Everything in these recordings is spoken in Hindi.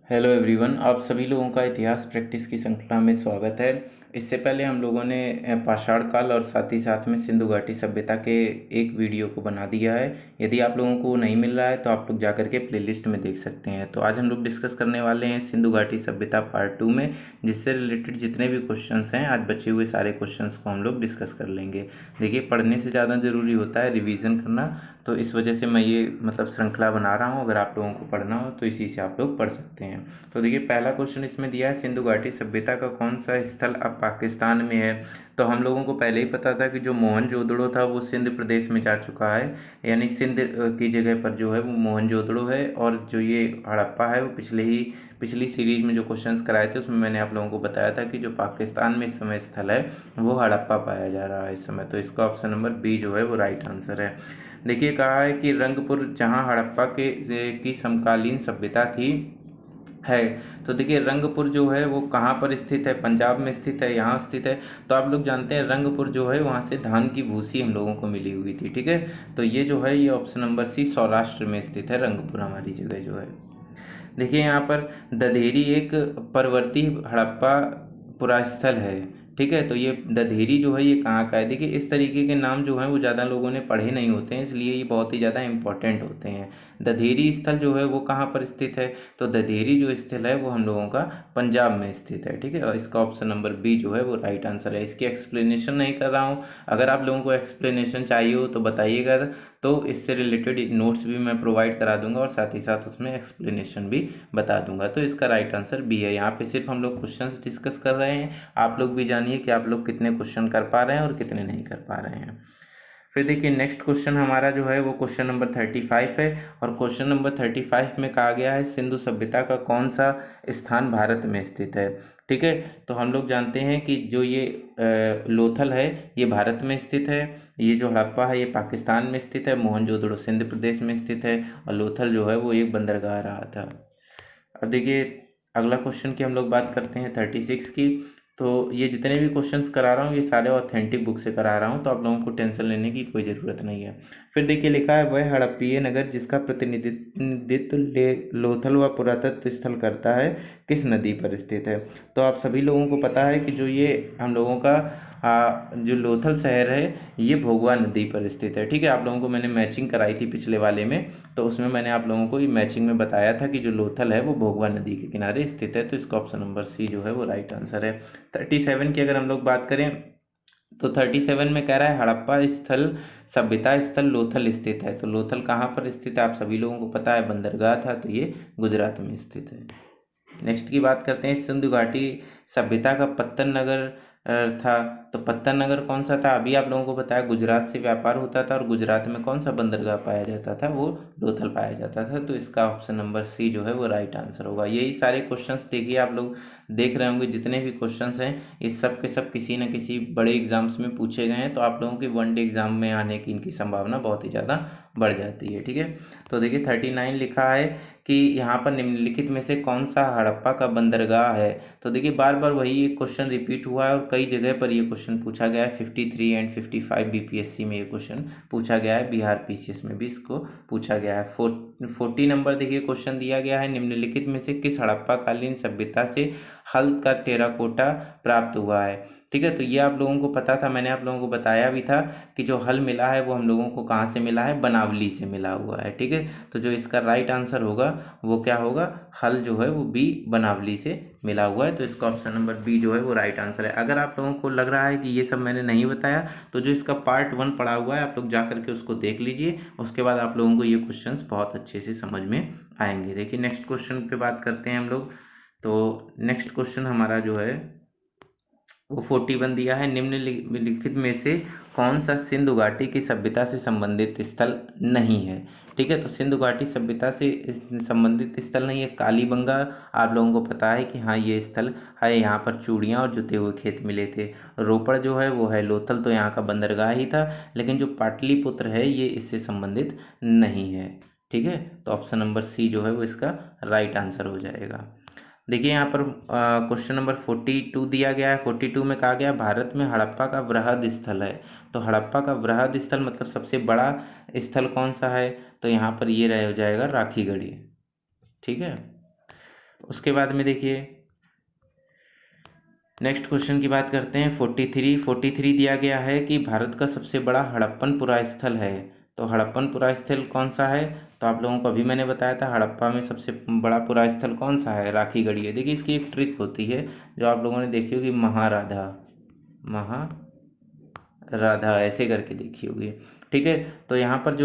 हेलो एवरीवन, आप सभी लोगों का इतिहास प्रैक्टिस की श्रृंखला में स्वागत है। इससे पहले हम लोगों ने पाषाण काल और साथ ही साथ में सिंधु घाटी सभ्यता के एक वीडियो को बना दिया है। यदि आप लोगों को नहीं मिल रहा है तो आप लोग जा करके प्लेलिस्ट में देख सकते हैं। तो आज हम लोग डिस्कस करने वाले हैं सिंधु घाटी सभ्यता पार्ट 2 में, जिससे रिलेटेड जितने भी क्वेश्चंस हैं, आज बचे हुए सारे क्वेश्चंस को हम लोग डिस्कस कर लेंगे। देखिए, पढ़ने से ज़्यादा ज़रूरी होता है रिवीजन करना, तो इस वजह से मैं ये श्रृंखला बना रहा हूँ। अगर आप लोगों को पढ़ना हो तो इसी से आप लोग पढ़ सकते हैं। तो देखिए, पहला क्वेश्चन इसमें दिया है, सिंधु घाटी सभ्यता का कौन सा स्थल अब पाकिस्तान में है। तो हम लोगों को पहले ही पता था कि जो मोहनजोदड़ो था वो सिंध प्रदेश में जा चुका है, यानी सिंध की जगह पर जो है वो मोहनजोदड़ो है। और जो ये हड़प्पा है वो पिछली सीरीज में जो क्वेश्चंस कराए थे उसमें मैंने आप लोगों को बताया था कि जो पाकिस्तान में इस समय स्थल है वो हड़प्पा पाया जा रहा है इस समय। तो इसका ऑप्शन नंबर बी जो है वो राइट आंसर है। देखिए, कहा है कि रंगपुर जहाँ हड़प्पा की समकालीन सभ्यता थी है। तो देखिए, रंगपुर जो है वो कहाँ पर स्थित है, पंजाब में स्थित है, यहाँ स्थित है। तो आप लोग जानते हैं रंगपुर जो है वहाँ से धान की भूसी हम लोगों को मिली हुई थी। ठीक है, तो ये जो है ये ऑप्शन नंबर सी सौराष्ट्र में स्थित है, रंगपुर हमारी जगह जो है। देखिए, यहाँ पर दधेरी एक परवर्ती हड़प्पा पुरास्थल है। ठीक है, तो ये दधेरी जो है ये कहाँ का है। देखिए, इस तरीके के नाम जो हैं वो ज़्यादा लोगों ने पढ़े नहीं होते हैं, इसलिए ये बहुत ही ज़्यादा इंपॉर्टेंट होते हैं। दधेरी स्थल जो है वो कहाँ पर स्थित है, तो दधेरी जो स्थल है वो हम लोगों का पंजाब में स्थित है। ठीक है, और इसका ऑप्शन नंबर बी जो है वो राइट आंसर है। इसकी एक्सप्लेनेशन नहीं कर रहा हूँ, अगर आप लोगों को एक्सप्लेनेशन चाहिए हो तो बताइएगा, तो इससे रिलेटेड नोट्स भी मैं प्रोवाइड करा दूंगा और साथ ही साथ उसमें एक्सप्लेनेशन भी बता दूंगा। तो इसका राइट आंसर बी है। यहाँ पे सिर्फ हम लोग क्वेश्चंस डिस्कस कर रहे हैं, आप लोग भी जानिए कि आप लोग कितने क्वेश्चन कर पा रहे हैं और कितने नहीं कर पा रहे हैं। फिर देखिए, नेक्स्ट क्वेश्चन हमारा जो है वो क्वेश्चन नंबर 35 है। और क्वेश्चन नंबर 35 में कहा गया है, सिंधु सभ्यता का कौन सा स्थान भारत में स्थित है। ठीक है, तो हम लोग जानते हैं कि जो ये लोथल है ये भारत में स्थित है, ये जो हड़प्पा है ये पाकिस्तान में स्थित है, मोहनजोदड़ो सिंध प्रदेश में स्थित है, और लोथल जो है वो एक बंदरगाह रहा था। अब देखिए, अगला क्वेश्चन की हम लोग बात करते हैं 36 की। तो ये जितने भी क्वेश्चंस करा रहा हूँ ये सारे ऑथेंटिक बुक से करा रहा हूँ, तो आप लोगों को टेंशन लेने की कोई ज़रूरत नहीं है। फिर देखिए, लिखा है, वह हड़प्पीय नगर जिसका प्रतिनिधित्व लोथल व पुरातत्व स्थल करता है किस नदी पर स्थित है। तो आप सभी लोगों को पता है कि जो ये हम लोगों का जो लोथल शहर है ये भोगवा नदी पर स्थित है। ठीक है, आप लोगों को मैंने मैचिंग कराई थी पिछले वाले में, तो उसमें मैंने आप लोगों को ये मैचिंग में बताया था कि जो लोथल है वो भोगवा नदी के किनारे स्थित है। तो इसका ऑप्शन नंबर सी जो है वो राइट आंसर है। 37 की अगर हम लोग बात करें तो 37 में कह रहा है, हड़प्पा स्थल सभ्यता स्थल लोथल स्थित है। तो लोथल कहाँ पर स्थित है, आप सभी लोगों को पता है, बंदरगाह था, तो ये गुजरात में स्थित है। नेक्स्ट की बात करते हैं, सिंधु घाटी सभ्यता का पत्तन नगर था। तो पत्तन नगर कौन सा था, अभी आप लोगों को बताया, गुजरात से व्यापार होता था, और गुजरात में कौन सा बंदरगाह पाया जाता था, वो लोथल पाया जाता था। तो इसका ऑप्शन नंबर सी जो है वो राइट आंसर होगा। यही सारे क्वेश्चंस देखिए, आप लोग देख रहे होंगे जितने भी क्वेश्चंस हैं ये सब के सब किसी न किसी बड़े एग्जाम्स में पूछे गए हैं, तो आप लोगों के वनडे एग्जाम में आने की इनकी संभावना बहुत ही ज़्यादा बढ़ जाती है। ठीक है, तो देखिए 39 लिखा है कि यहाँ पर निम्नलिखित में से कौन सा हड़प्पा का बंदरगाह है। तो देखिए, बार बार वही एक क्वेश्चन रिपीट हुआ है और कई जगह पर ये क्वेश्चन पूछा गया है। 53 एंड 55 बीपीएससी में ये क्वेश्चन पूछा गया है, बिहार पीसीएस में भी इसको पूछा गया है। 40 नंबर देखिए क्वेश्चन दिया गया है, निम्नलिखित में से किस हड़प्पा कालीन सभ्यता से हल का टेराकोटा प्राप्त हुआ है। ठीक है, तो ये आप लोगों को पता था, मैंने आप लोगों को बताया भी था कि जो हल मिला है वो हम लोगों को कहाँ से मिला है, बनावली से मिला हुआ है। ठीक है, तो जो इसका राइट आंसर होगा वो क्या होगा, हल जो है वो बी बनावली से मिला हुआ है। तो इसका ऑप्शन नंबर बी जो है वो राइट आंसर है। अगर आप लोगों को लग रहा है कि ये सब मैंने नहीं बताया, तो जो इसका पार्ट 1 पड़ा हुआ है आप लोग जा करके उसको देख लीजिए, उसके बाद आप लोगों को ये क्वेश्चंस बहुत अच्छे से समझ में आएंगे। देखिए, नेक्स्ट क्वेश्चन पे बात करते हैं हम लोग। तो नेक्स्ट क्वेश्चन हमारा जो है वो 41 दिया है, निम्नलिखित में से कौन सा सिंधु घाटी की सभ्यता से संबंधित स्थल नहीं है। ठीक है, तो सिंधु घाटी सभ्यता से संबंधित स्थल नहीं है, कालीबंगा आप लोगों को पता है कि हाँ ये स्थल है, यहाँ पर चूड़ियाँ और जुते हुए खेत मिले थे। रोपड़ जो है वो है लोथल, तो यहाँ का बंदरगाह ही था, लेकिन जो पाटलिपुत्र है ये इससे संबंधित नहीं है। ठीक है, तो ऑप्शन नंबर सी जो है वो इसका राइट आंसर हो जाएगा। देखिए, यहाँ पर क्वेश्चन नंबर 42 दिया गया है। 42 में कहा गया, भारत में हड़प्पा का वृहद स्थल है। तो हड़प्पा का वृहद स्थल मतलब सबसे बड़ा स्थल कौन सा है, तो यहाँ पर ये रह जाएगा राखीगढ़ी। ठीक है, उसके बाद में देखिए नेक्स्ट क्वेश्चन की बात करते हैं। 43 दिया गया है कि भारत का सबसे बड़ा हड़प्पन पुरास्थल है। तो हड़प्पन पुरास्थल कौन सा है? तो आप लोगों को अभी मैंने बताया था हड़प्पा में सबसे बड़ा पुरास्थल कौन सा है, राखीगढ़ी है। देखिए इसकी एक ट्रिक होती है जो आप लोगों ने देखी होगी, महाराधा ऐसे करके देखी होगी। ठीक है, तो यहाँ पर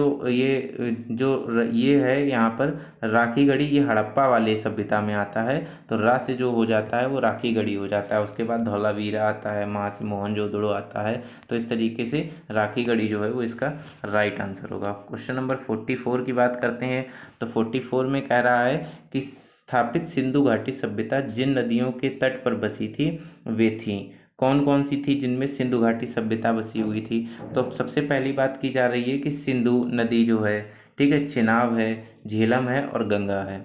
ये है यहाँ पर राखीगढ़ी, ये हड़प्पा वाले सभ्यता में आता है। तो रा से जो हो जाता है वो राखीगढ़ी हो जाता है। उसके बाद धौलावीरा आता है, महा से मोहनजोदड़ो आता है। तो इस तरीके से राखीगढ़ी जो है वो इसका राइट आंसर होगा। क्वेश्चन नंबर 44 की बात करते हैं। तो 44 में कह रहा है कि स्थापित सिंधु घाटी सभ्यता जिन नदियों के तट पर बसी थी वे थी। कौन कौन सी थी जिनमें सिंधु घाटी सभ्यता बसी हुई थी? तो सबसे पहली बात की जा रही है कि सिंधु नदी जो है, ठीक है, चिनाब है, झेलम है और गंगा है।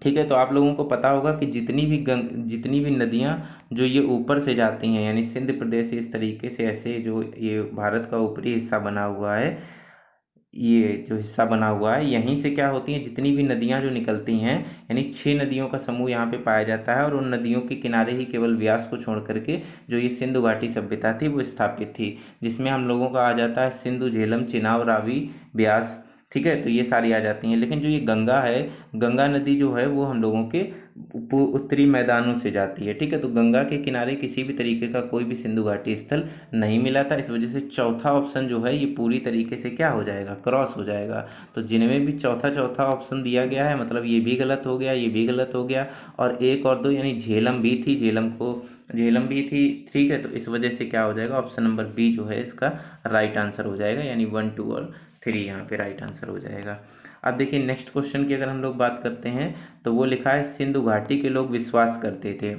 ठीक है, तो आप लोगों को पता होगा कि जितनी भी नदियाँ जो ये ऊपर से जाती हैं, यानी सिंध प्रदेश से इस तरीके से ऐसे जो ये भारत का ऊपरी हिस्सा बना हुआ है, ये जो हिस्सा बना हुआ है, यहीं से क्या होती हैं, जितनी भी नदियाँ जो निकलती हैं, यानी 6 नदियों का समूह यहाँ पे पाया जाता है। और उन नदियों के किनारे ही केवल व्यास को छोड़ करके जो ये सिंधु घाटी सभ्यता थी वो स्थापित थी, जिसमें हम लोगों का आ जाता है सिंधु, झेलम, चिनाब, रावी, ब्यास। ठीक है, तो ये सारी आ जाती हैं। लेकिन जो ये गंगा है, गंगा नदी जो है वो हम लोगों के उत्तरी मैदानों से जाती है। ठीक है, तो गंगा के किनारे किसी भी तरीके का कोई भी सिंधु घाटी स्थल नहीं मिला था। इस वजह से चौथा ऑप्शन जो है ये पूरी तरीके से क्या हो जाएगा, क्रॉस हो जाएगा। तो जिनमें भी चौथा चौथा ऑप्शन दिया गया है, मतलब ये भी गलत हो गया, ये भी गलत हो गया, और एक और दो, यानी झेलम भी थी, झेलम भी थी। ठीक है, तो इस वजह से क्या हो जाएगा, ऑप्शन नंबर बी जो है इसका राइट आंसर हो जाएगा, यानी 1, 2 और 3 यहाँ पे राइट आंसर हो जाएगा। अब देखिए नेक्स्ट क्वेश्चन की अगर हम लोग बात करते हैं, तो वो लिखा है सिंधु घाटी के लोग विश्वास करते थे।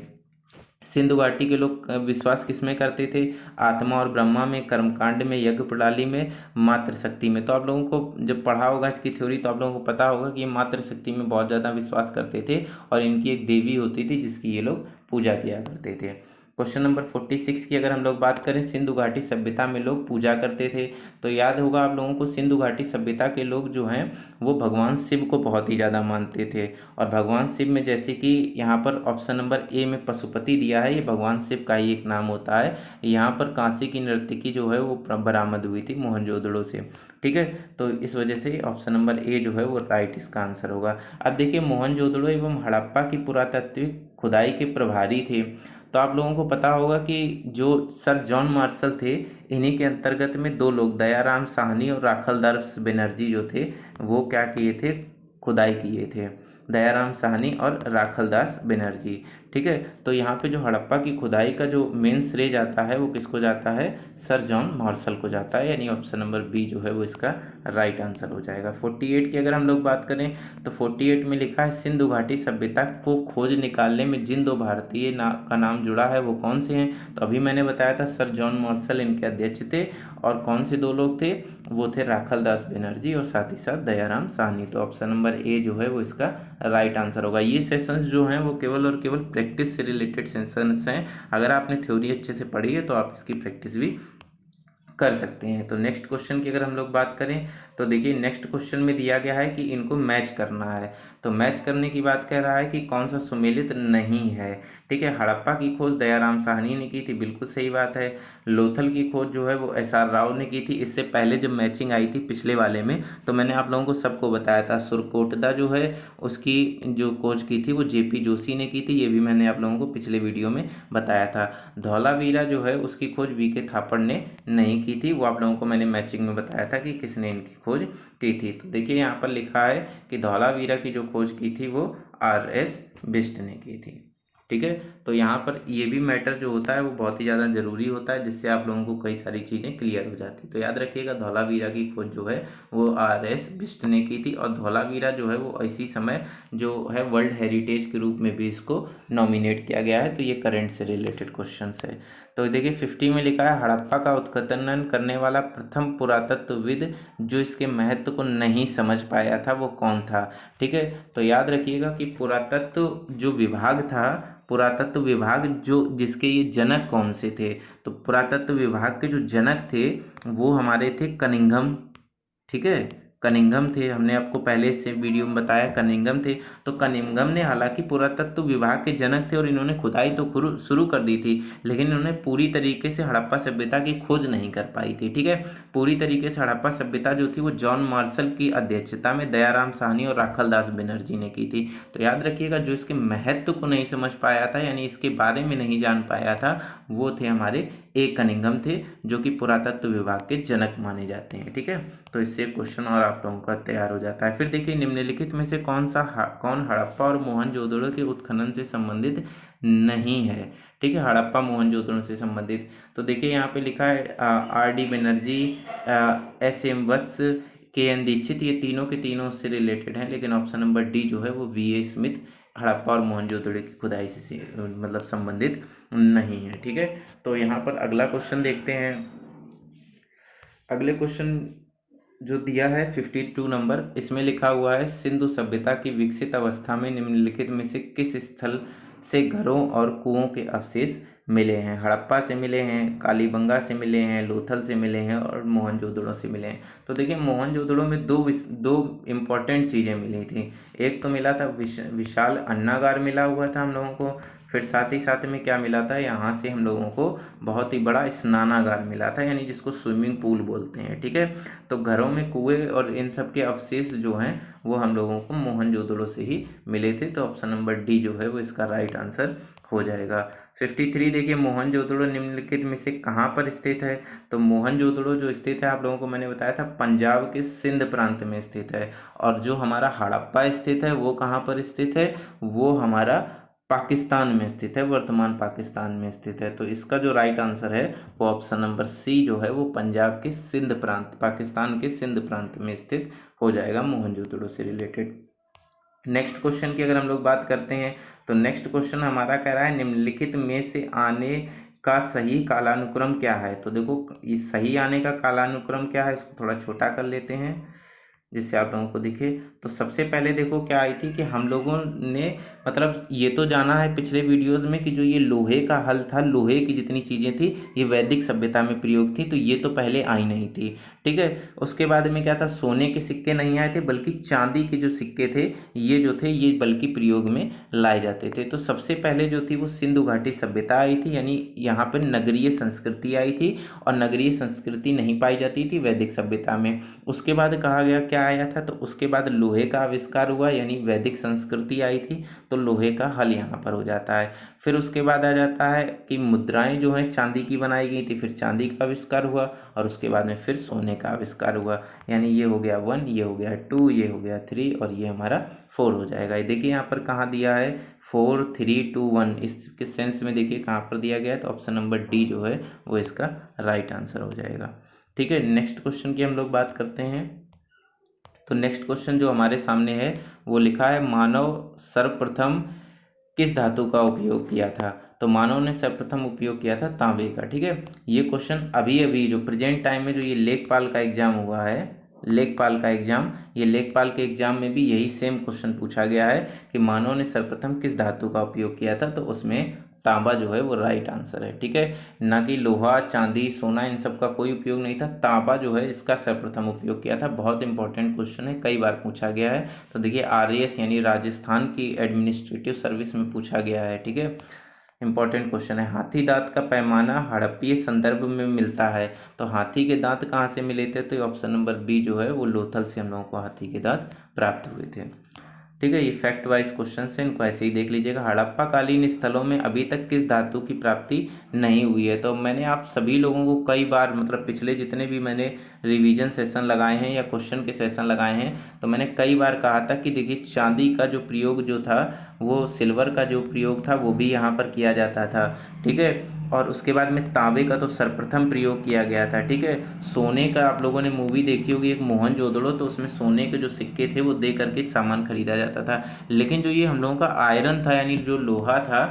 सिंधु घाटी के लोग विश्वास किसमें करते थे? आत्मा और ब्रह्मा में, कर्मकांड में, यज्ञ प्रणाली में, मातृशक्ति में। तो आप लोगों को जब पढ़ा होगा इसकी थ्योरी तो आप लोगों को पता होगा कि ये मातृशक्ति में बहुत ज़्यादा विश्वास करते थे, और इनकी एक देवी होती थी जिसकी ये लोग पूजा किया करते थे। क्वेश्चन नंबर 46 की अगर हम लोग बात करें, सिंधु घाटी सभ्यता में लोग पूजा करते थे। तो याद होगा आप लोगों को, सिंधु घाटी सभ्यता के लोग जो हैं वो भगवान शिव को बहुत ही ज़्यादा मानते थे। और भगवान शिव में जैसे कि यहाँ पर ऑप्शन नंबर ए में पशुपति दिया है, ये भगवान शिव का ही एक नाम होता है। यहाँ पर कांसी की नर्तकी जो है वो बरामद हुई थी मोहनजोदड़ो से। ठीक है, तो इस वजह से ऑप्शन नंबर ए जो है वो राइट इसका आंसर होगा। अब देखिए मोहनजोदड़ो एवं हड़प्पा की पुरातात्विक खुदाई के प्रभारी थे। तो आप लोगों को पता होगा कि जो सर जॉन मार्शल थे, इन्हीं के अंतर्गत में दो लोग, दयाराम साहनी और राखलदास बनर्जी जो थे, वो क्या किए थे, खुदाई किए थे। दयाराम साहनी और राखलदास बनर्जी। ठीक है, तो यहाँ पे जो हड़प्पा की खुदाई का जो मेन श्रेय जाता है वो किसको जाता है? सर जॉन मार्शल को जाता है, यानी ऑप्शन नंबर बी जो है वो इसका राइट आंसर हो जाएगा। 48 की अगर हम लोग बात करें, तो 48 में लिखा है सिंधु घाटी सभ्यता को खोज निकालने में जिन दो भारतीय का नाम जुड़ा है वो कौन से हैं? तो अभी मैंने बताया था सर जॉन मार्शल इनके अध्यक्ष थे, और कौन से दो लोग थे, वो थे राखलदास बनर्जी और साथ ही साथ दयाराम साहनी। तो ऑप्शन नंबर ए जो है वो इसका राइट आंसर होगा। ये सेशंस जो हैं वो केवल और केवल प्रैक्टिस से रिलेटेड सेशंस हैं। अगर आपने थ्योरी अच्छे से पढ़ी है तो आप इसकी प्रैक्टिस भी कर सकते हैं। तो नेक्स्ट क्वेश्चन की अगर हम लोग बात करें, तो देखिए नेक्स्ट क्वेश्चन में दिया गया है कि इनको मैच करना है। तो मैच करने की बात कह रहा है कि कौन सा सुमेलित नहीं है। ठीक है, हड़प्पा की खोज दयाराम साहनी ने की थी, बिल्कुल सही बात है। लोथल की खोज जो है वो एस.आर. राव ने की थी। इससे पहले जब मैचिंग आई थी पिछले वाले में, तो मैंने आप लोगों को सबको बताया था, सुरकोटदा जो है उसकी जो खोज की थी वो जे.पी. जोशी ने की थी, ये भी मैंने आप लोगों को पिछले वीडियो में बताया था। धौलावीरा जो है उसकी खोज वी.के. थापड़ ने नहीं की थी, वो आप लोगों को मैंने मैचिंग में बताया था कि किसने इनकी खोज की थी। तो देखिए यहाँ पर लिखा है कि धौलावीरा की जो खोज की थी वो R.S. बिष्ट ने की थी। ठीक है, तो यहाँ पर ये भी मैटर जो होता है वो बहुत ही ज़्यादा ज़रूरी होता है, जिससे आप लोगों को कई सारी चीज़ें क्लियर हो जाती। तो याद रखिएगा धौलावीरा की खोज जो है वो R.S. बिष्ट ने की थी, और धौलावीरा जो है वो इसी समय जो है वर्ल्ड हेरिटेज के रूप में भी इसको नॉमिनेट किया गया है। तो ये करंट से रिलेटेड क्वेश्चन है। तो देखिए 50 में लिखा है हड़प्पा का उत्खनन करने वाला प्रथम पुरातत्वविद जो इसके महत्व को नहीं समझ पाया था वो कौन था? ठीक है, तो याद रखिएगा कि पुरातत्व जो विभाग था, पुरातत्व विभाग जो जिसके ये जनक कौन से थे, तो पुरातत्व विभाग के जो जनक थे वो हमारे थे कनिंघम। ठीक है, कनिंघम थे। हमने आपको पहले से वीडियो में बताया कनिंघम थे। तो कनिंघम ने हालांकि पुरातत्व विभाग के जनक थे और इन्होंने खुदाई तो शुरू कर दी थी, लेकिन इन्होंने पूरी तरीके से हड़प्पा सभ्यता की खोज नहीं कर पाई थी। ठीक है, पूरी तरीके से हड़प्पा सभ्यता जो थी वो जॉन मार्शल की अध्यक्षता में दयाराम साहनी और राखल दास बनर्जी ने की थी। तो याद रखिएगा, जो इसके महत्व को नहीं समझ पाया था यानी इसके बारे में नहीं जान पाया था, वो थे हमारे ए कनिंघम थे, जो कि पुरातत्व विभाग के जनक माने जाते हैं। ठीक है, तो इससे क्वेश्चन और आप लोगों का तैयार हो जाता है। फिर देखिए, निम्नलिखित में से कौन हड़प्पा और मोहनजोदड़ो के उत्खनन से संबंधित नहीं है। ठीक है, हड़प्पा मोहनजोदड़ो से संबंधित। तो देखिए यहाँ पे लिखा है R D Banerjee, S M Vats, K N Dixit, ये तीनों के तीनों उससे रिलेटेड हैं, लेकिन ऑप्शन नंबर डी जो है वो वी ए स्मिथ हड़प्पा और मोहनजोदड़ो की खुदाई से मतलब संबंधित नहीं है। ठीक है, तो यहाँ पर अगला क्वेश्चन देखते हैं। अगले क्वेश्चन जो दिया है 52 नंबर, इसमें लिखा हुआ है सिंधु सभ्यता की विकसित अवस्था में निम्नलिखित में से किस स्थल से घरों और कुओं के अवशेष मिले हैं। हड़प्पा से मिले हैं, कालीबंगा से मिले हैं, लोथल से मिले हैं और मोहनजोदड़ो से मिले हैं। तो देखिए, मोहनजोदड़ो में दो इम्पोर्टेंट चीज़ें मिली थी। एक तो मिला था विशाल अन्नागार मिला हुआ था हम लोगों को, फिर साथ ही साथ में क्या मिला था, यहाँ से हम लोगों को बहुत ही बड़ा स्नानागार मिला था, यानी जिसको स्विमिंग पूल बोलते हैं। ठीक है, तो घरों में कुएं और इन सब के अवशेष जो हैं वो हम लोगों को मोहनजोदड़ो से ही मिले थे। तो ऑप्शन नंबर डी जो है वो इसका राइट आंसर हो जाएगा। 53 देखिए, मोहनजोदड़ो निम्नलिखित में से कहाँ पर स्थित है। तो मोहनजोदड़ो जो स्थित है, आप लोगों को मैंने बताया था पंजाब के सिंध प्रांत में स्थित है। और जो हमारा हड़प्पा स्थित है वो कहाँ पर स्थित है, वो हमारा पाकिस्तान में स्थित है, वर्तमान पाकिस्तान में स्थित है। तो इसका जो राइट आंसर है वो ऑप्शन नंबर सी जो है वो पंजाब के सिंध प्रांत, पाकिस्तान के सिंध प्रांत में स्थित हो जाएगा, मोहनजोदड़ो से रिलेटेड। नेक्स्ट क्वेश्चन की अगर हम लोग बात करते हैं, तो नेक्स्ट क्वेश्चन हमारा कह रहा है निम्नलिखित में से आने का सही कालानुक्रम क्या है। तो देखो, इस सही आने का कालानुक्रम क्या है, इसको थोड़ा छोटा कर लेते हैं जिससे आप लोगों को दिखे। तो सबसे पहले देखो क्या आई थी कि हम लोगों ने मतलब ये तो जाना है पिछले वीडियोस में कि जो ये लोहे का हल था, लोहे की जितनी चीज़ें थी ये वैदिक सभ्यता में प्रयोग थी, तो ये तो पहले आई नहीं थी। ठीक है, उसके बाद में क्या था, सोने के सिक्के नहीं आए थे, बल्कि चांदी के जो सिक्के थे ये जो थे ये बल्कि प्रयोग में लाए जाते थे। तो सबसे पहले जो थी वो सिंधु घाटी सभ्यता आई थी, यानी यहाँ पर नगरीय संस्कृति आई थी, और नगरीय संस्कृति नहीं पाई जाती थी वैदिक सभ्यता में। उसके बाद कहा गया क्या आया था, तो उसके बाद लोहे का आविष्कार हुआ, यानी वैदिक संस्कृति आई थी, तो लोहे का हल यहाँ पर हो जाता है। फिर उसके बाद आ जाता है कि मुद्राएं जो हैं चांदी की बनाई गई थी, फिर चांदी का आविष्कार हुआ, और उसके बाद में फिर सोने का आविष्कार हुआ। यानी ये हो गया 1, ये हो गया 2, ये हो गया 3 और ये हमारा 4 हो जाएगा। ये देखिए यहाँ पर कहाँ दिया है 4 3 2 1, इसके सेंस में देखिए कहाँ पर दिया गया है, तो ऑप्शन नंबर डी जो है वो इसका राइट आंसर हो जाएगा। ठीक है, नेक्स्ट क्वेश्चन की हम लोग बात करते हैं। तो नेक्स्ट क्वेश्चन जो हमारे सामने है वो लिखा है मानव सर्वप्रथम किस धातु का उपयोग किया था। तो मानव ने सर्वप्रथम उपयोग किया था तांबे का। ठीक है, ये क्वेश्चन अभी अभी जो प्रेजेंट टाइम में जो ये लेखपाल का एग्जाम हुआ है, लेखपाल का एग्जाम, ये लेखपाल के एग्जाम में भी यही सेम क्वेश्चन पूछा गया है कि मानव ने सर्वप्रथम किस धातु का उपयोग किया था, तो उसमें तांबा जो है वो राइट आंसर है। ठीक है, ना कि लोहा चांदी सोना इन सब का कोई उपयोग नहीं था, तांबा जो है इसका सर्वप्रथम उपयोग किया था। बहुत इंपॉर्टेंट क्वेश्चन है, कई बार पूछा गया है। तो देखिए आरएएस यानी राजस्थान की एडमिनिस्ट्रेटिव सर्विस में पूछा गया है। ठीक है, इंपॉर्टेंट क्वेश्चन है। हाथी दांत का पैमाना हड़प्पीय संदर्भ में मिलता है। तो हाथी के दांत कहाँ से मिले थे, तो ऑप्शन नंबर बी जो है वो लोथल से हम लोगों को हाथी के दांत प्राप्त हुए थे। ठीक है, ये फैक्ट वाइज क्वेश्चन है, इनको ऐसे ही देख लीजिएगा। हड़प्पा कालीन स्थलों में अभी तक किस धातु की प्राप्ति नहीं हुई है। तो मैंने आप सभी लोगों को कई बार मतलब पिछले जितने भी मैंने रिवीजन सेशन लगाए हैं या क्वेश्चन के सेशन लगाए हैं, तो मैंने कई बार कहा था कि देखिए चांदी का जो प्रयोग जो था वो सिल्वर का जो प्रयोग था वो भी यहाँ पर किया जाता था। ठीक है, और उसके बाद में तांबे का तो सर्वप्रथम प्रयोग किया गया था। ठीक है, सोने का आप लोगों ने मूवी देखी होगी एक मोहनजोदड़ो, तो उसमें सोने के जो सिक्के थे वो दे करके सामान खरीदा जाता था। लेकिन जो ये हम लोगों का आयरन था यानी जो लोहा था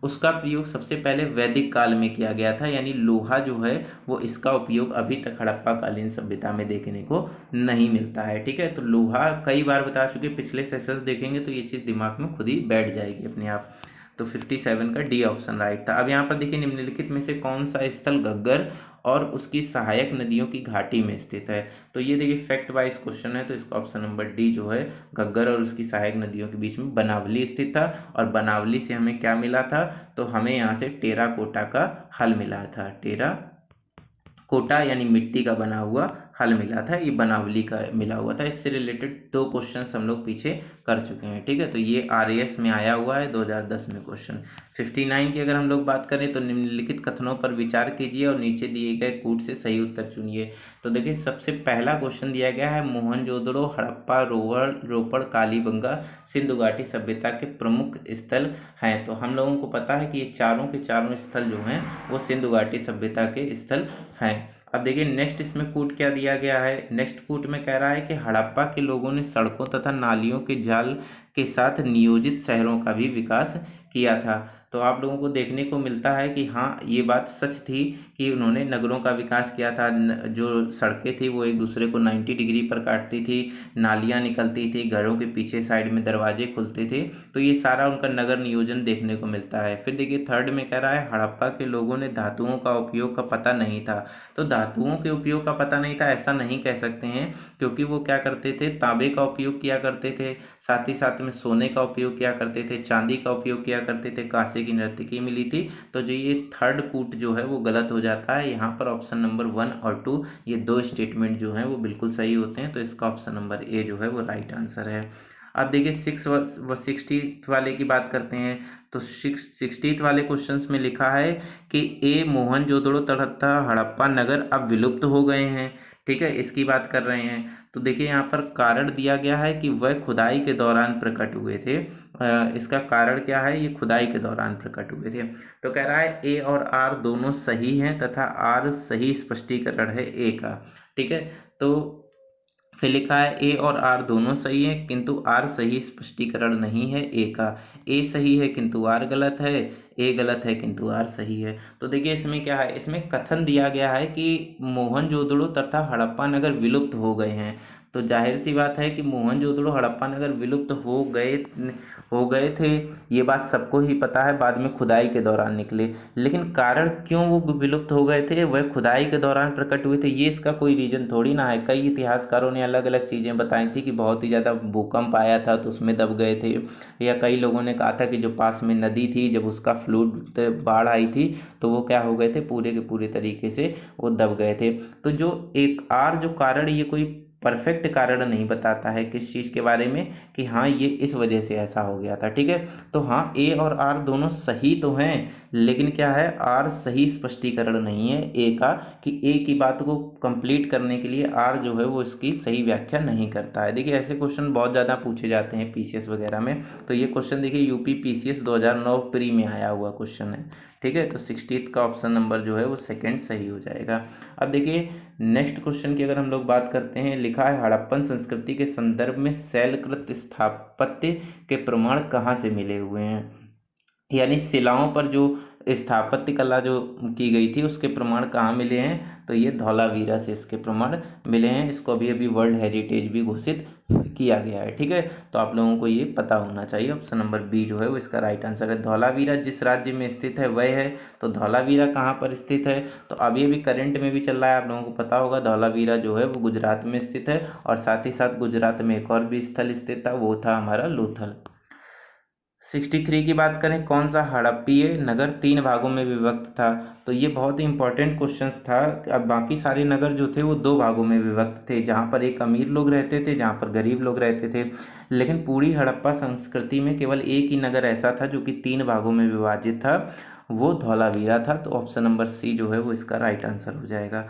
उसका प्रयोग सबसे पहले वैदिक काल में किया गया था, यानी लोहा जो है वो इसका उपयोग अभी तक हड़प्पा कालीन सभ्यता में देखने को नहीं मिलता है। ठीक है, तो लोहा कई बार बता चुके, पिछले सेशंस देखेंगे तो ये चीज़ दिमाग में खुद ही बैठ जाएगी अपने आप। तो 57 का डी ऑप्शन राइट था। अब यहाँ पर देखिए निम्नलिखित में से कौन सा स्थल घग्गर और उसकी सहायक नदियों की घाटी में स्थित है। तो ये देखिए फैक्ट वाइज क्वेश्चन है, तो इसका ऑप्शन नंबर डी जो है घग्गर और उसकी सहायक नदियों के बीच में बनावली स्थित था। और बनावली से हमें क्या मिला था, तो हमें यहाँ से टेराकोटा का हल मिला था। टेराकोटा यानी मिट्टी का बना हुआ हल मिला था, ये बनावली का मिला हुआ था। इससे रिलेटेड 2 क्वेश्चंस हम लोग पीछे कर चुके हैं, ठीक है। तो ये आरएएस में आया हुआ है 2010 में क्वेश्चन। 59 की अगर हम लोग बात करें तो निम्नलिखित कथनों पर विचार कीजिए और नीचे दिए गए कूट से सही उत्तर चुनिए। तो देखिए सबसे पहला क्वेश्चन दिया गया है मोहनजोदड़ो, हड़प्पा, रोपड़, कालीबंगा सिंधु घाटी सभ्यता के प्रमुख स्थल हैं। तो हम लोगों को पता है कि ये चारों के चारों स्थल जो हैं वो सिंधु घाटी सभ्यता के स्थल हैं। अब देखिए नेक्स्ट इसमें कूट क्या दिया गया है। नेक्स्ट कूट में कह रहा है कि हड़प्पा के लोगों ने सड़कों तथा नालियों के जाल के साथ नियोजित शहरों का भी विकास किया था। तो आप लोगों को देखने को मिलता है कि हाँ ये बात सच थी कि उन्होंने नगरों का विकास किया था। जो सड़कें थी वो एक दूसरे को 90 डिग्री पर काटती थी, नालियाँ निकलती थी, घरों के पीछे साइड में दरवाजे खुलते थे। तो ये सारा उनका नगर नियोजन देखने को मिलता है। फिर देखिए थर्ड में कह रहा है हड़प्पा के लोगों ने धातुओं का उपयोग का पता नहीं था। तो धातुओं के उपयोग का पता नहीं था ऐसा नहीं कह सकते हैं, क्योंकि वो क्या करते थे, तांबे का उपयोग किया करते थे, साथ ही साथ में सोने का उपयोग किया करते थे, चांदी का उपयोग किया करते थे, कांसे की नर्तकी मिली थी। तो जो ये थर्ड कूट जो है वो गलत हो जाता है। यहाँ पर ऑप्शन नंबर 1 और 2 ये 2 स्टेटमेंट जो हैं वो बिल्कुल सही होते हैं। तो इसका ऑप्शन नंबर ए जो है वो राइट आंसर है। अब देखिए 60th वाले की बात करते हैं। तो 60th वाले क्वेश्चंस में लिखा है कि ए मोहनजोदड़ो तथा हड़प्पा नगर अब विलुप्त हो गए हैं, ठीक है, इसकी बात कर रहे हैं। तो देखिए यहाँ पर कारण दिया गया है कि वह खुदाई के दौरान प्रकट हुए थे। इसका कारण क्या है, ये खुदाई के दौरान प्रकट हुए थे। तो कह रहा है ए और आर दोनों सही हैं तथा आर सही स्पष्टीकरण है ए का, ठीक है। तो फिर लिखा है ए और आर दोनों सही हैं किंतु आर सही स्पष्टीकरण नहीं है ए का। ए सही है किंतु आर गलत है, ए गलत है किंतु आर सही है। तो देखिए इसमें क्या है, इसमें कथन दिया गया है कि मोहनजोदड़ो तथा हड़प्पा नगर विलुप्त हो गए हैं। तो जाहिर सी बात है कि मोहनजोदड़ो हड़प्पा नगर विलुप्त हो गए थे, ये बात सबको ही पता है, बाद में खुदाई के दौरान निकले। लेकिन कारण क्यों वो विलुप्त हो गए थे, वह खुदाई के दौरान प्रकट हुए थे, ये इसका कोई रीजन थोड़ी ना है। कई इतिहासकारों ने अलग अलग चीज़ें बताई थी कि बहुत ही ज़्यादा भूकंप आया था तो उसमें दब गए थे, या कई लोगों ने कहा था कि जो पास में नदी थी जब उसका फ्लूड बाढ़ आई थी तो वो क्या हो गए थे, पूरे के पूरे तरीके से वो दब गए थे। तो जो एक आर जो कारण, ये कोई परफेक्ट कारण नहीं बताता है किस चीज़ के बारे में कि हाँ ये इस वजह से ऐसा हो गया था, ठीक है। तो हाँ ए और आर दोनों सही तो हैं, लेकिन क्या है, आर सही स्पष्टीकरण नहीं है ए का, कि ए की बात को कंप्लीट करने के लिए आर जो है वो इसकी सही व्याख्या नहीं करता है। देखिए ऐसे क्वेश्चन बहुत ज़्यादा पूछे जाते हैं पीसीएस वगैरह में। तो ये क्वेश्चन देखिए यूपी पीसीएस 2009 प्री में आया हुआ क्वेश्चन है, ठीक है। तो 60th का ऑप्शन नंबर जो है वो सेकंड सही हो जाएगा। अब देखिए नेक्स्ट क्वेश्चन की अगर हम लोग बात करते हैं, लिखा है हड़प्पन संस्कृति के संदर्भ में शैलकृत स्थापत्य के प्रमाण कहाँ से मिले हुए हैं, यानी शिलाओं पर जो स्थापत्य कला जो की गई थी उसके प्रमाण कहाँ मिले हैं, तो ये धौलावीरा से इसके प्रमाण मिले हैं। इसको अभी अभी वर्ल्ड हेरिटेज भी घोषित किया गया है, ठीक है। तो आप लोगों को ये पता होना चाहिए। ऑप्शन नंबर बी जो है वो इसका राइट आंसर है। धौलावीरा जिस राज्य में स्थित है वह है, तो धौलावीरा कहाँ पर स्थित है, तो अभी अभी करंट में भी चल रहा है, आप लोगों को पता होगा। धौलावीरा जो है वो गुजरात में स्थित है, और साथ ही साथ गुजरात में एक और भी स्थल स्थित था, वो था हमारा लोथल। 63 की बात करें, कौन सा हड़प्पीय नगर 3 भागों में विभक्त था, तो ये बहुत ही इंपॉर्टेंट क्वेश्चन था। अब बाकी सारे नगर जो थे वो 2 भागों में विभक्त थे, जहाँ पर एक अमीर लोग रहते थे, जहाँ पर गरीब लोग रहते थे। लेकिन पूरी हड़प्पा संस्कृति में केवल एक ही नगर ऐसा था जो कि 3 भागों में विभाजित था, वो धौलावीरा था। तो ऑप्शन नंबर सी जो है वो इसका राइट आंसर हो जाएगा।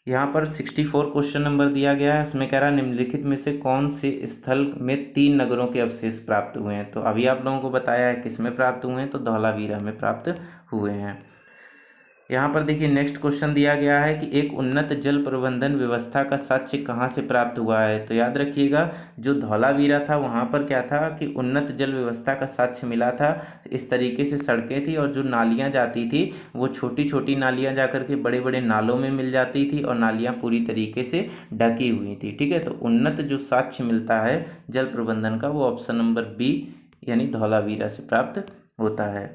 यहाँ पर 64 क्वेश्चन नंबर दिया गया है, उसमें कह रहा है निम्नलिखित में से कौन से स्थल में 3 नगरों के अवशेष प्राप्त हुए हैं। तो अभी आप लोगों को बताया है किस में प्राप्त हुए हैं, तो धौलावीरा में प्राप्त हुए हैं। यहाँ पर देखिए नेक्स्ट क्वेश्चन दिया गया है कि एक उन्नत जल प्रबंधन व्यवस्था का साक्ष्य कहाँ से प्राप्त हुआ है। तो याद रखिएगा जो धौलावीरा था वहाँ पर क्या था कि उन्नत जल व्यवस्था का साक्ष्य मिला था। इस तरीके से सड़कें थी और जो नालियाँ जाती थी वो छोटी छोटी नालियाँ जाकर के बड़े बड़े नालों में मिल जाती थी, और नालियाँ पूरी तरीके से ढकी हुई थी, ठीक है। तो उन्नत जो साक्ष्य मिलता है जल प्रबंधन का वो ऑप्शन नंबर बी यानी धौलावीरा से प्राप्त होता है।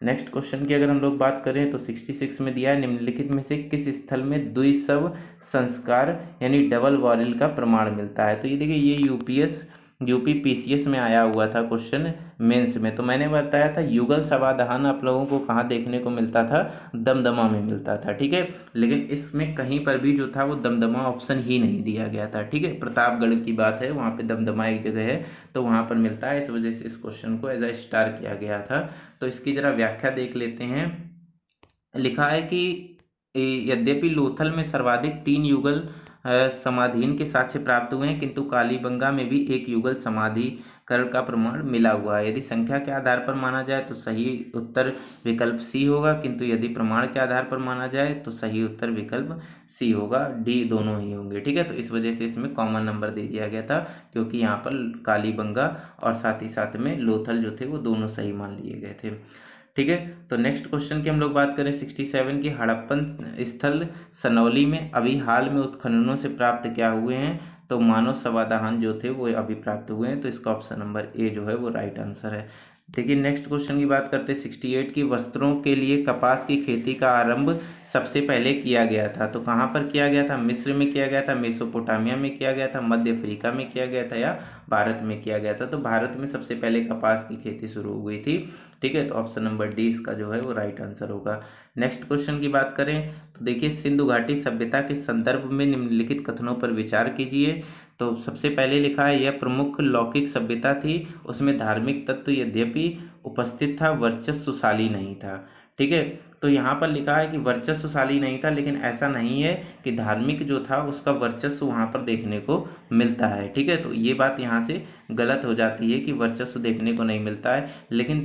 नेक्स्ट क्वेश्चन की अगर हम लोग बात करें तो 66 में दिया है, निम्नलिखित में से किस स्थल में द्विशव संस्कार यानी डबल बॉरिल का प्रमाण मिलता है। तो ये देखिए, ये यूपी पीसीएस में आया हुआ था क्वेश्चन मेंस में। तो मैंने बताया था युगल समाधान आप लोगों को कहाँ देखने को मिलता था, दमदमा में मिलता था, ठीक है। लेकिन इसमें कहीं पर भी जो था वो दमदमा ऑप्शन ही नहीं दिया गया था, ठीक है। प्रतापगढ़ की बात है, वहाँ पे दमदमा एक जगह है, तो वहाँ पर मिलता है, इस वजह से इस क्वेश्चन को एज अ स्टार किया गया था। तो इसकी जरा व्याख्या देख लेते हैं। लिखा है कि यद्यपि लोथल में सर्वाधिक 3 युगल समाधीन के साक्ष्य प्राप्त हुए हैं, किंतु कालीबंगा में भी एक युगल समाधिकरण का प्रमाण मिला हुआ है। यदि संख्या के आधार पर माना जाए तो सही उत्तर विकल्प सी होगा, किंतु यदि प्रमाण के आधार पर माना जाए तो सही उत्तर विकल्प सी होगा, डी दोनों ही होंगे, ठीक है। तो इस वजह से इसमें कॉमन नंबर दे दिया गया था, क्योंकि यहाँ पर कालीबंगा और साथ ही साथ में लोथल जो थे वो दोनों सही मान लिए गए थे, ठीक है। तो नेक्स्ट क्वेश्चन की हम लोग बात करें 67 की, हड़प्पन स्थल सनौली में अभी हाल में उत्खननों से प्राप्त क्या हुए हैं। तो मानव समाधान जो थे वो अभी प्राप्त हुए हैं, तो इसका ऑप्शन नंबर ए जो है वो राइट आंसर है। देखिए नेक्स्ट क्वेश्चन की बात करते हैं 68 की, वस्त्रों के लिए कपास की खेती का आरंभ सबसे पहले किया गया था। तो कहाँ पर किया गया था, मिस्र में किया गया था, मेसोपोटामिया में किया गया था, मध्य अफ्रीका में किया गया था, या भारत में किया गया था। तो भारत में सबसे पहले कपास की खेती शुरू हो गई थी, ठीक है। तो ऑप्शन नंबर डी इसका जो है वो राइट आंसर होगा। नेक्स्ट क्वेश्चन की बात करें तो देखिए, सिंधु घाटी सभ्यता के संदर्भ में निम्नलिखित कथनों पर विचार कीजिए। तो सबसे पहले लिखा है, यह प्रमुख लौकिक सभ्यता थी, उसमें धार्मिक तत्व यद्यपि उपस्थित था, वर्चस्वशाली नहीं था, ठीक है। तो यहाँ पर लिखा है कि वर्चस्वशाली नहीं था, लेकिन ऐसा नहीं है कि धार्मिक जो था उसका वर्चस्व वहाँ पर देखने को मिलता है, ठीक है। तो ये बात यहाँ से गलत हो जाती है कि वर्चस्व देखने को नहीं मिलता है। लेकिन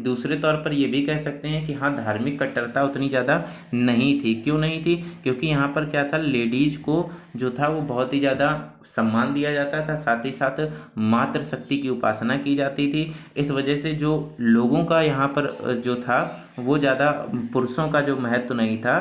दूसरे तौर पर ये भी कह सकते हैं कि हाँ, धार्मिक कट्टरता उतनी ज़्यादा नहीं थी। क्यों नहीं थी, क्योंकि यहाँ पर क्या था, लेडीज को जो था वो बहुत ही ज़्यादा सम्मान दिया जाता था, साथ ही साथ मातृशक्ति की उपासना की जाती थी। इस वजह से जो लोगों का यहाँ पर जो था वो ज़्यादा पुरुषों का जो महत्व नहीं था,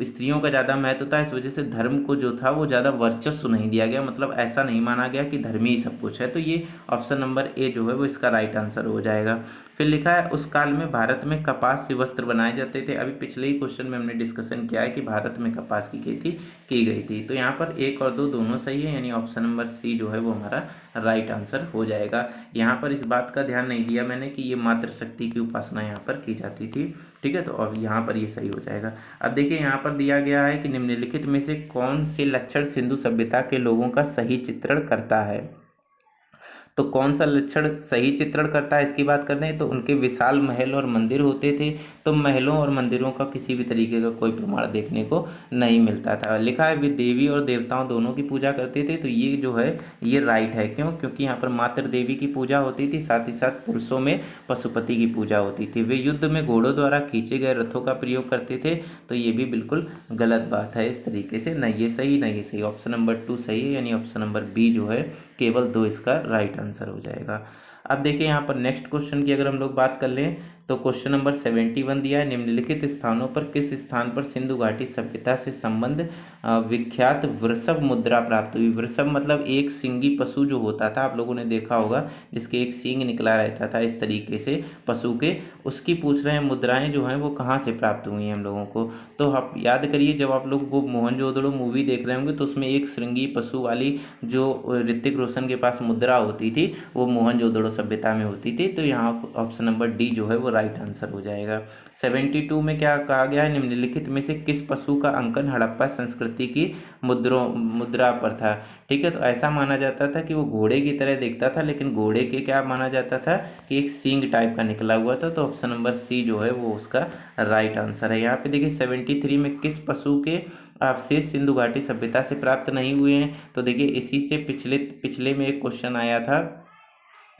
स्त्रियों का ज़्यादा महत्व था। इस वजह से धर्म को जो था वो ज़्यादा वर्चस्व नहीं दिया गया, मतलब ऐसा नहीं माना गया कि धर्म ही सब कुछ है। तो ये ऑप्शन नंबर ए जो है वो इसका राइट आंसर हो जाएगा। फिर लिखा है, उस काल में भारत में कपास से वस्त्र बनाए जाते थे। अभी पिछले ही क्वेश्चन में हमने डिस्कशन किया है कि भारत में कपास की खेती की गई थी। तो यहाँ पर एक और दो दोनों सही है, यानी ऑप्शन नंबर सी जो है वो हमारा राइट आंसर हो जाएगा। यहाँ पर इस बात का ध्यान नहीं दिया मैंने कि ये मातृशक्ति की उपासना यहाँ पर की जाती थी, ठीक है। तो अब यहाँ पर ये सही हो जाएगा। अब देखिए यहाँ पर दिया गया है कि निम्नलिखित में से कौन से लक्षण सिंधु सभ्यता के लोगों का सही चित्रण करता है। तो कौन सा लक्षण सही चित्रण करता है इसकी बात करते हैं, तो उनके विशाल महल और मंदिर होते थे। तो महलों और मंदिरों का किसी भी तरीके का कोई प्रमाण देखने को नहीं मिलता था। लिखा है, वे देवी और देवताओं दोनों की पूजा करते थे। तो ये जो है ये राइट है। क्यों, क्योंकि यहाँ पर मात्र देवी की पूजा होती थी, साथ ही साथ पुरुषों में पशुपति की पूजा होती थी। वे युद्ध में घोड़ों द्वारा खींचे गए रथों का प्रयोग करते थे। तो ये भी बिल्कुल गलत बात है, इस तरीके से नहीं ये सही नहीं ये सही। ऑप्शन नंबर 2 सही है, यानी ऑप्शन नंबर बी जो है केवल 2 इसका राइट आंसर हो जाएगा। अब देखिए यहाँ पर नेक्स्ट क्वेश्चन की अगर हम लोग बात कर लें तो क्वेश्चन नंबर 71 दिया है, निम्नलिखित स्थानों पर किस स्थान पर सिंधु घाटी सभ्यता से संबंध विख्यात वृषभ मुद्रा प्राप्त हुई। वृषभ मतलब एक सिंगी पशु जो होता था, आप लोगों ने देखा होगा, जिसके एक सींग निकला रहता था इस तरीके से पशु के, उसकी पूछ रहे हैं मुद्राएं जो हैं वो कहाँ से प्राप्त हुई हैं हम लोगों को। तो आप याद करिए, जब आप लोग वो मोहनजोदड़ो मूवी देख रहे होंगे तो उसमें एक श्रृंगी पशु वाली जो ऋतिक रोशन के पास मुद्रा होती थी वो मोहनजोदड़ो सभ्यता में होती थी। तो यहाँ ऑप्शन नंबर डी जो है वो राइट आंसर हो जाएगा। 72 में क्या कहा गया है, निम्नलिखित में से किस पशु का अंकन हड़प्पा संस्कृति की मुद्रा पर था। ठीक है, तो ऐसा माना जाता था कि वो घोड़े की तरह दिखता था, लेकिन घोड़े के क्या माना जाता था कि एक सींग टाइप का निकला हुआ था। तो ऑप्शन नंबर सी जो है वो उसका राइट आंसर है। यहाँ पे देखिए 73 में किस पशु के अवशेष सिंधु घाटी सभ्यता से प्राप्त नहीं हुए हैं। तो देखिए इसी से पिछले में एक क्वेश्चन आया था।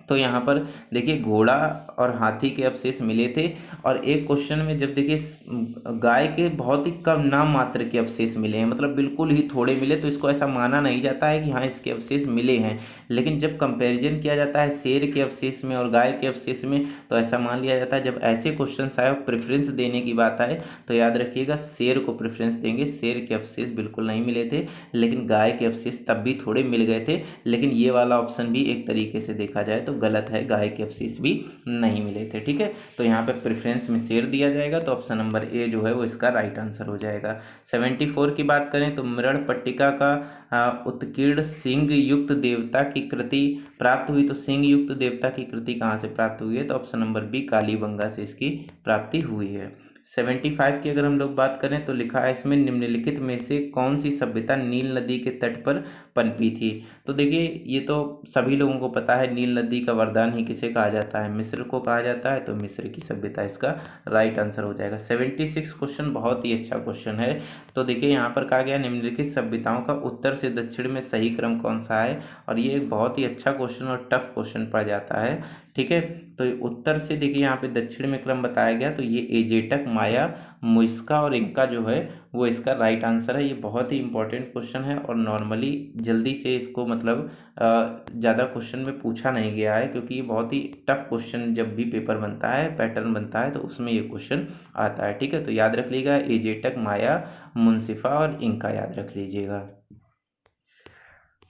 तो यहाँ पर देखिए घोड़ा और हाथी के अवशेष मिले थे, और एक क्वेश्चन में जब देखिए गाय के बहुत ही कम नाम मात्र के अवशेष मिले हैं, मतलब बिल्कुल ही थोड़े मिले, तो इसको ऐसा माना नहीं जाता है कि हाँ इसके अवशेष मिले हैं। लेकिन जब कंपैरिजन किया जाता है शेर के अवशेष में और गाय के अवशेष में, तो ऐसा मान लिया जाता है। जब ऐसे क्वेश्चन आए प्रेफरेंस देने की बात आए तो याद रखिएगा शेर को प्रेफरेंस देंगे। शेर के अवशेष बिल्कुल नहीं मिले थे, लेकिन गाय के अवशेष तब भी थोड़े मिल गए थे। लेकिन ये वाला ऑप्शन भी एक तरीके से देखा जाए तो तो गलत है, गाय के अवशेष भी नहीं मिले थे। ठीक है, तो यहाँ पे प्रेफरेंस में शेर दिया जाएगा, तो ऑप्शन नंबर ए जो है वो इसका राइट आंसर हो जाएगा। 74 की बात करें तो मृण पट्टिका का उत्कीर्ण सिंह युक्त देवता की कृति प्राप्त हुई, तो सिंह युक्त देवता की कृति कहाँ से प्राप्त हुई है, तो ऑप्शन नंबर बी कालीबंगा से इसकी प्राप्ति हुई है। 75 की अगर हम लोग बात करें तो लिखा है इसमें निम्नलिखित में से कौन सी सभ्यता नील नदी के तट पर पनपी थी। तो देखिए ये तो सभी लोगों को पता है, नील नदी का वरदान ही किसे कहा जाता है, मिस्र को कहा जाता है, तो मिस्र की सभ्यता इसका राइट आंसर हो जाएगा। 76 क्वेश्चन बहुत ही अच्छा क्वेश्चन है। तो देखिए यहाँ पर कहा गया निम्नलिखित सभ्यताओं का उत्तर से दक्षिण में सही क्रम कौन सा है, और ये एक बहुत ही अच्छा क्वेश्चन और टफ क्वेश्चन पड़ जाता है। ठीक है, तो उत्तर से देखिए यहाँ पे दक्षिण में क्रम बताया गया, तो ये एजेटक, माया, मुइस्का और इंका जो है वो इसका राइट आंसर है। ये बहुत ही इंपॉर्टेंट क्वेश्चन है और नॉर्मली जल्दी से इसको मतलब ज़्यादा क्वेश्चन में पूछा नहीं गया है, क्योंकि ये बहुत ही टफ क्वेश्चन जब भी पेपर बनता है, पैटर्न बनता है, तो उसमें ये क्वेश्चन आता है। ठीक है, तो याद रख लीजिएगा एजेटक, माया, मुनसिफा और इंका याद रख लीजिएगा।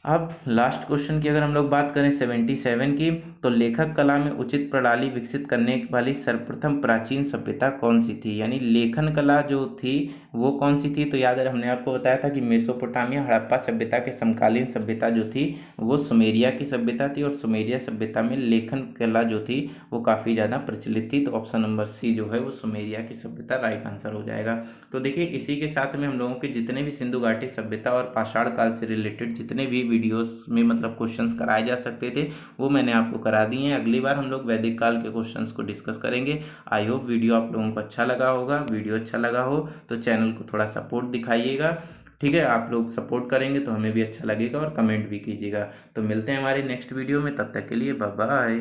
अब लास्ट क्वेश्चन की अगर हम लोग बात करें 77 की, तो लेखक कला में उचित प्रणाली विकसित करने वाली सर्वप्रथम प्राचीन सभ्यता कौन सी थी, यानी लेखन कला जो थी वो कौन सी थी। तो याद है हमने आपको बताया था कि मेसोपोटामिया, हड़प्पा सभ्यता के समकालीन सभ्यता जो थी वो सुमेरिया की सभ्यता थी, और सुमेरिया सभ्यता में लेखन कला जो थी वो काफ़ी ज़्यादा प्रचलित थी, तो ऑप्शन नंबर सी जो है वो सुमेरिया की सभ्यता राइट आंसर हो जाएगा। तो देखिए इसी के साथ में हम लोगों के जितने भी सिंधु घाटी सभ्यता और पाषाण काल से रिलेटेड जितने भी वीडियोस में मतलब क्वेश्चंस कराए जा सकते थे वो मैंने आपको करा दिए हैं। अगली बार हम लोग वैदिक काल के क्वेश्चंस को डिस्कस करेंगे। आई होप वीडियो आप लोगों को अच्छा लगा होगा। वीडियो अच्छा लगा हो तो चैनल को थोड़ा सपोर्ट दिखाइएगा। ठीक है, आप लोग सपोर्ट करेंगे तो हमें भी अच्छा लगेगा, और कमेंट भी कीजिएगा। तो मिलते हैं हमारे नेक्स्ट वीडियो में, तब तक के लिए बाय बाय।